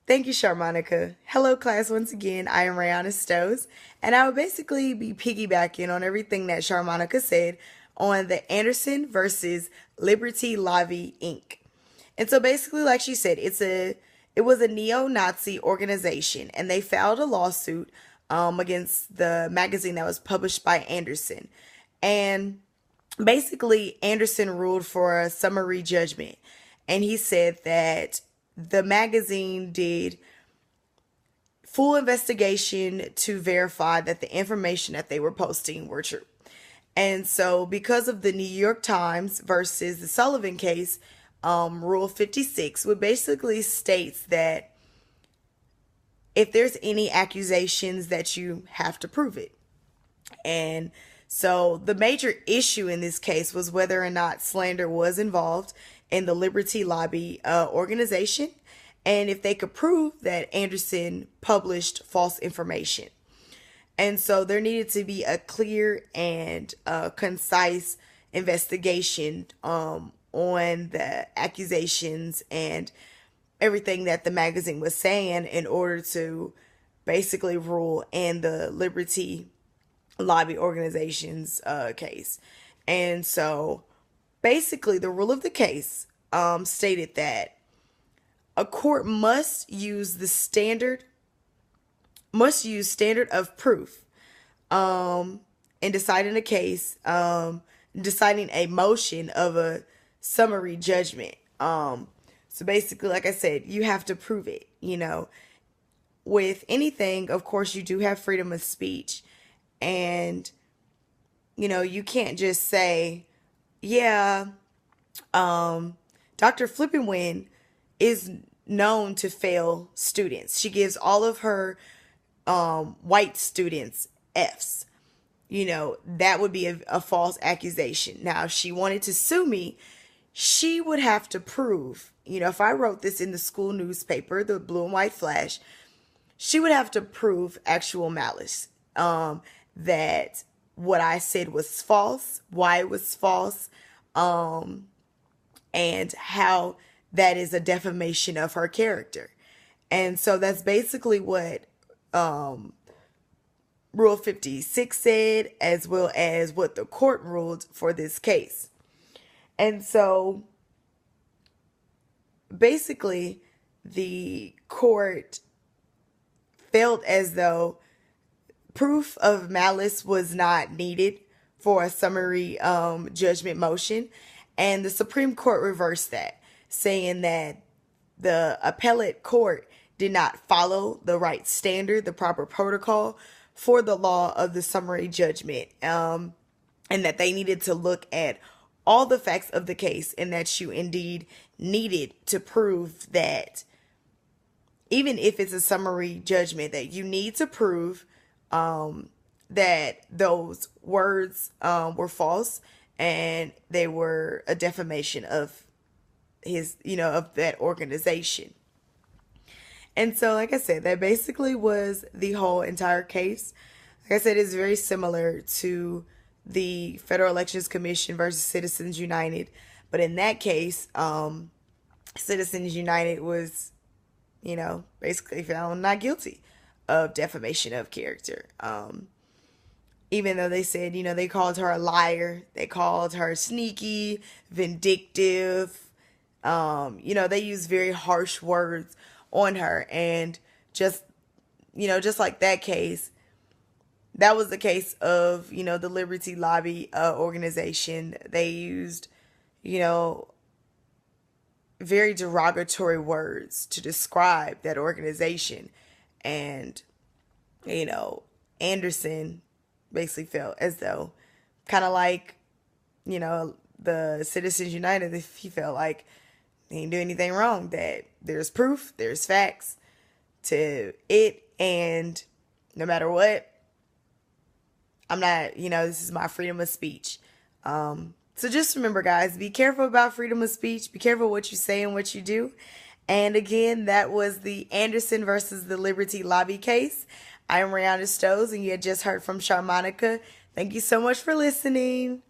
Thank you, Sharmonica. Hello, class, once again. I am Rihanna Stows, and I will basically be piggybacking on everything that Sharmonica said on the Anderson versus Liberty Lobby Inc. And so basically, like she said, it was a neo-Nazi organization, and they filed a lawsuit against the magazine that was published by Anderson. And basically, Anderson ruled for a summary judgment, and he said that the magazine did full investigation to verify that the information that they were posting were true. And so, because of the New York Times versus the Sullivan case, Rule 56, which basically states that if there's any accusations that you have to prove it. And so the major issue in this case was whether or not slander was involved in the Liberty Lobby organization, and if they could prove that Anderson published false information. And so there needed to be a clear and concise investigation on the accusations and everything that the magazine was saying in order to basically rule in the Liberty Lobby organization's case. And so basically, the rule of the case stated that a court must use standard of proof in deciding a case, deciding a motion of a summary judgment. So basically, like I said, you have to prove it. With anything, of course, you do have freedom of speech, and you can't just say, yeah, Dr. Flippenwin is known to fail students. She gives all of her white students F's. That would be a false accusation. Now, if she wanted to sue me, she would have to prove, if I wrote this in the school newspaper, the Blue and White Flash, she would have to prove actual malice, that what I said was false, why it was false, and how that is a defamation of her character. And so that's basically what Rule 56 said, as well as what the court ruled for this case. And so basically, the court felt as though proof of malice was not needed for a summary judgment motion, and the Supreme Court reversed that, saying that the appellate court did not follow the right standard, the proper protocol for the law of the summary judgment, and that they needed to look at all the facts of the case, and that you indeed needed to prove that even if it's a summary judgment, that you need to prove that those words were false and they were a defamation of of that organization. And so, like I said, that basically was the whole entire case. Like I said, it's very similar to the Federal Elections Commission versus Citizens United. But in that case, Citizens United was, basically found not guilty of defamation of character. Even though they said, they called her a liar, they called her sneaky, vindictive. They used very harsh words on her. And just like that case, that was the case of, the Liberty Lobby organization. They used, very derogatory words to describe that organization. And, Anderson basically felt as though, kind of like, the Citizens United, he felt like he didn't do anything wrong, that there's proof, there's facts to it, and no matter what, I'm not, this is my freedom of speech. So just remember, guys, be careful about freedom of speech. Be careful what you say and what you do. And again, that was the Anderson versus the Liberty Lobby case. I am Rihanna Stows, and you had just heard from Sharmonica. Thank you so much for listening.